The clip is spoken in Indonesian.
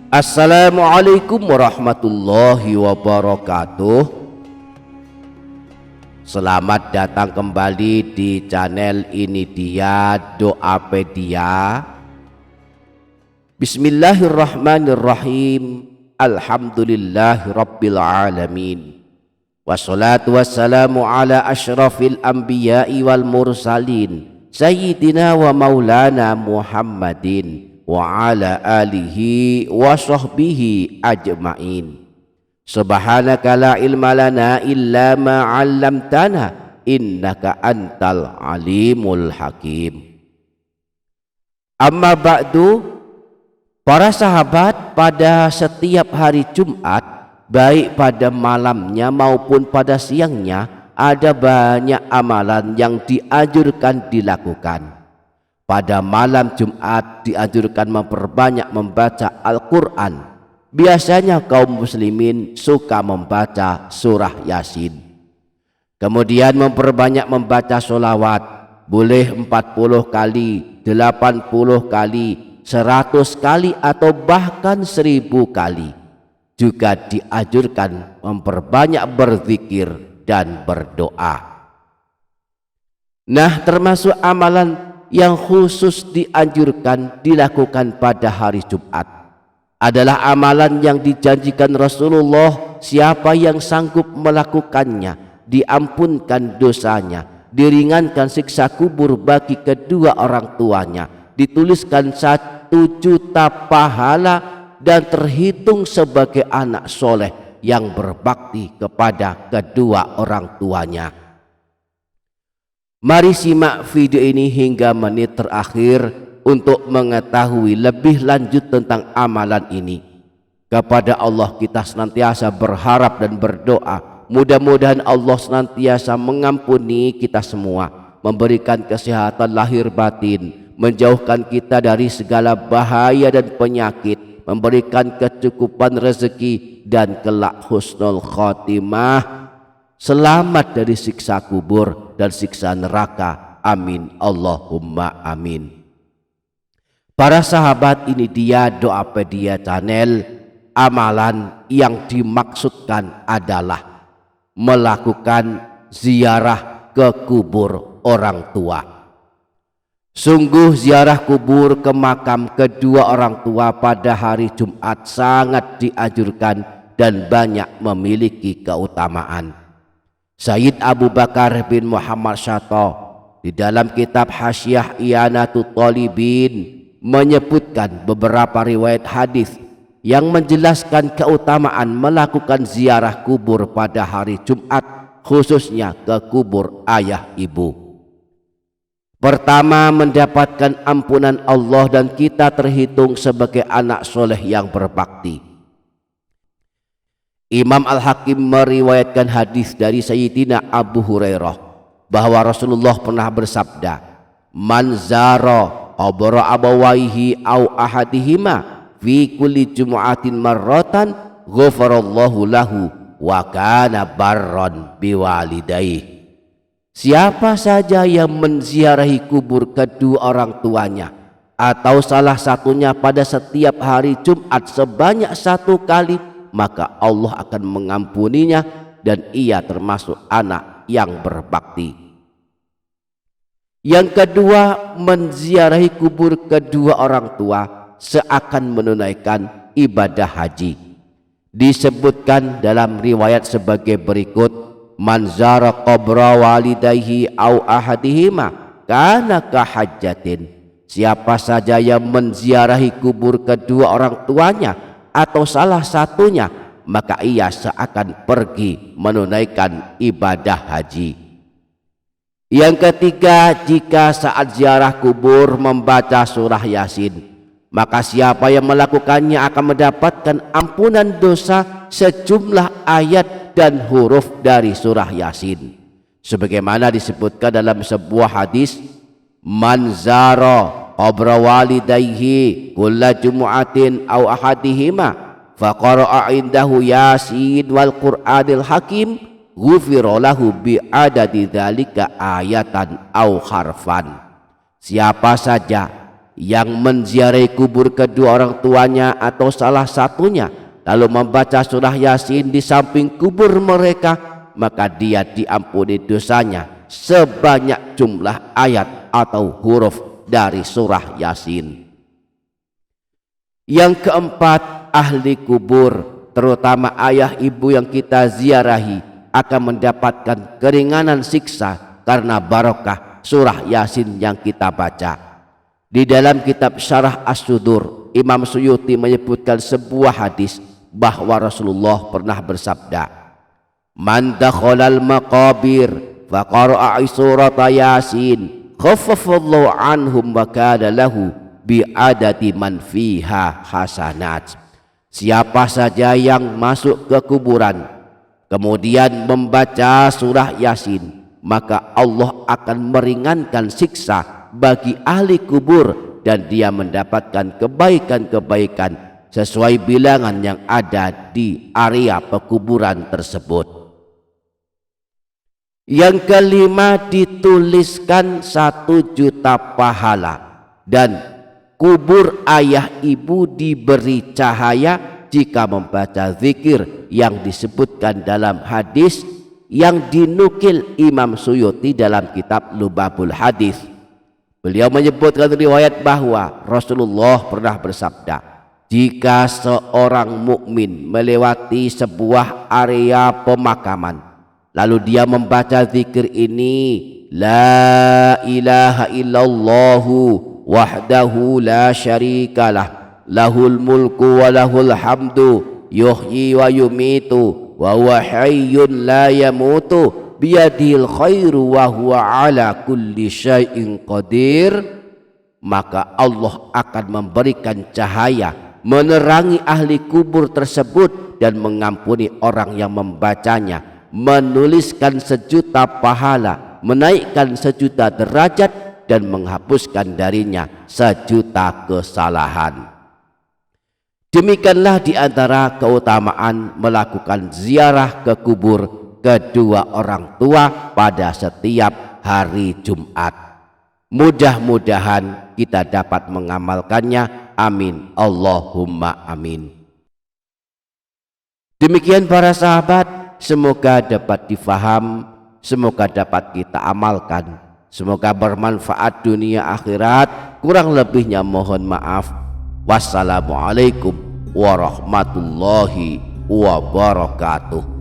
Assalamualaikum warahmatullahi wabarakatuh. Selamat datang kembali di channel ini dia Doapedia. Bismillahirrahmanirrahim. Alhamdulillahirabbil alamin. Wassalatu wassalamu ala asyrafil anbiya'i wal mursalin sayyidina wa maulana Muhammadin wa ala alihi wa sahbihi ajma'in. Subhanaka la ilma lana illa ma 'allamtana innaka antal alimul hakim. Amma ba'du, para sahabat, pada setiap hari Jumat, baik pada malamnya maupun pada siangnya, ada banyak amalan yang dianjurkan dilakukan. Pada malam Jumat dianjurkan memperbanyak membaca Al-Quran. Biasanya kaum muslimin suka membaca surah Yasin. Kemudian memperbanyak membaca sholawat. Boleh 40 kali, 80 kali, 100 kali atau bahkan 1000 kali. Juga dianjurkan memperbanyak berzikir dan berdoa. Nah, termasuk amalan yang khusus dianjurkan dilakukan pada hari Jumat adalah amalan yang dijanjikan Rasulullah. Siapa yang sanggup melakukannya, diampunkan dosanya, diringankan siksa kubur bagi kedua orang tuanya, dituliskan 1 juta pahala dan terhitung sebagai anak soleh yang berbakti kepada kedua orang tuanya. Mari simak video ini hingga menit terakhir untuk mengetahui lebih lanjut tentang amalan ini. Kepada Allah kita senantiasa berharap dan berdoa, mudah-mudahan Allah senantiasa mengampuni kita semua, memberikan kesehatan lahir batin, menjauhkan kita dari segala bahaya dan penyakit, memberikan kecukupan rezeki dan kelak husnul khotimah, selamat dari siksa kubur dan siksa neraka. Amin Allahumma amin. Para sahabat, ini dia Doapedia channel. Amalan yang dimaksudkan adalah melakukan ziarah ke kubur orang tua. Sungguh ziarah kubur ke makam kedua orang tua pada hari Jumat sangat dianjurkan dan banyak memiliki keutamaan. Sayyid Abu Bakar bin Muhammad Syato di dalam kitab Hasyiah I'anatul Talibin menyebutkan beberapa riwayat hadis yang menjelaskan keutamaan melakukan ziarah kubur pada hari Jumat, khususnya ke kubur ayah ibu. Pertama, mendapatkan ampunan Allah dan kita terhitung sebagai anak soleh yang berbakti. Imam Al-Hakim meriwayatkan hadis dari Sayyidina Abu Hurairah bahwa Rasulullah pernah bersabda, "Man zara qabra abawaihi au ahadihima fi kulli jumu'atin marratan ghafarallahu lahu wa kana barran biwalidayhi." Siapa saja yang menziarahi kubur kedua orang tuanya atau salah satunya pada setiap hari Jumat sebanyak 1 kali, maka Allah akan mengampuninya dan ia termasuk anak yang berbakti. Yang kedua, menziarahi kubur kedua orang tua seakan menunaikan ibadah haji. Disebutkan dalam riwayat sebagai berikut, "Man zara qabra walidayhi au ahadihima kana kahajjatin." Siapa saja yang menziarahi kubur kedua orang tuanya atau salah satunya, maka ia seakan pergi menunaikan ibadah haji. Yang ketiga, jika saat ziarah kubur membaca surah Yasin, maka siapa yang melakukannya akan mendapatkan ampunan dosa sejumlah ayat dan huruf dari surah Yasin. Sebagaimana disebutkan dalam sebuah hadis, "Man zara qabra walidayhi kulla jumu'atin aw ahadihima faqara'a indahu Yasin wal Qur'anil Hakim ghufira lahu bi adadi dzalika ayatan aw harfan." Siapa saja yang menziarahi kubur kedua orang tuanya atau salah satunya lalu membaca surah Yasin di samping kubur mereka, maka dia diampuni dosanya sebanyak jumlah ayat atau huruf dari surah Yasin. Yang keempat, ahli kubur, terutama ayah ibu yang kita ziarahi, akan mendapatkan keringanan siksa karena barokah surah Yasin yang kita baca. Di dalam kitab Syarah As-Sudur, Imam Suyuti menyebutkan sebuah hadis bahwa Rasulullah pernah bersabda, "Man dakhalal maqabir faqara'a surat Yasin, khaffafallahu anhum wa kana lahu bi'adati man fiha hasanat." Siapa saja yang masuk ke kuburan kemudian membaca surah Yasin, maka Allah akan meringankan siksa bagi ahli kubur dan dia mendapatkan kebaikan-kebaikan sesuai bilangan yang ada di area pekuburan tersebut. Yang kelima, dituliskan 1 juta pahala dan kubur ayah ibu diberi cahaya jika membaca zikir yang disebutkan dalam hadis yang dinukil Imam Suyuti dalam kitab Lubabul Hadis. Beliau menyebutkan riwayat bahwa Rasulullah pernah bersabda, jika seorang mukmin melewati sebuah area pemakaman lalu dia membaca zikir ini, la ilaha illallahu wahdahu la syarikalah, lahul mulku wa lahul hamdu, yuhyi wa yumitu wa huwa hayyun la yamutu, biyadil khairu wa huwa ala kulli syai'in qadir, maka Allah akan memberikan cahaya menerangi ahli kubur tersebut dan mengampuni orang yang membacanya, menuliskan 1 juta pahala, menaikkan 1 juta derajat dan menghapuskan darinya 1 juta kesalahan. Demikianlah di antara keutamaan melakukan ziarah ke kubur kedua orang tua pada setiap hari Jumat. Mudah-mudahan kita dapat mengamalkannya. Amin. Allahumma amin. Demikian para sahabat, semoga dapat difaham, semoga dapat kita amalkan, semoga bermanfaat dunia akhirat. Kurang lebihnya mohon maaf. Wassalamualaikum warahmatullahi wabarakatuh.